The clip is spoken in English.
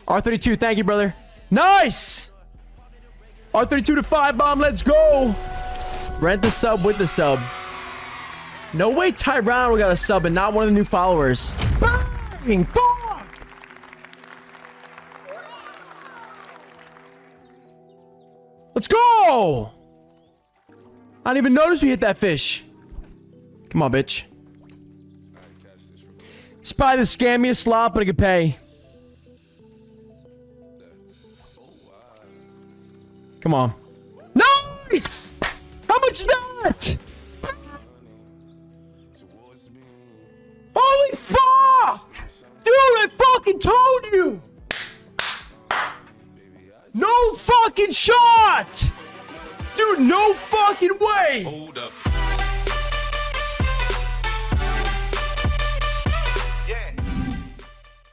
R32, thank you, brother. Nice! R32 to 5 bomb, let's go! Rent the sub with the sub. No way Tyrone got a sub and not one of the new followers. Bang! Fuck! Let's go! I didn't even notice we hit that fish. Come on, bitch. It's probably the scammiest slot, but I could pay. Come on. Nice! How much is that? Holy fuck! Dude, I fucking told you! No fucking shot! Dude, no fucking way! Hold up.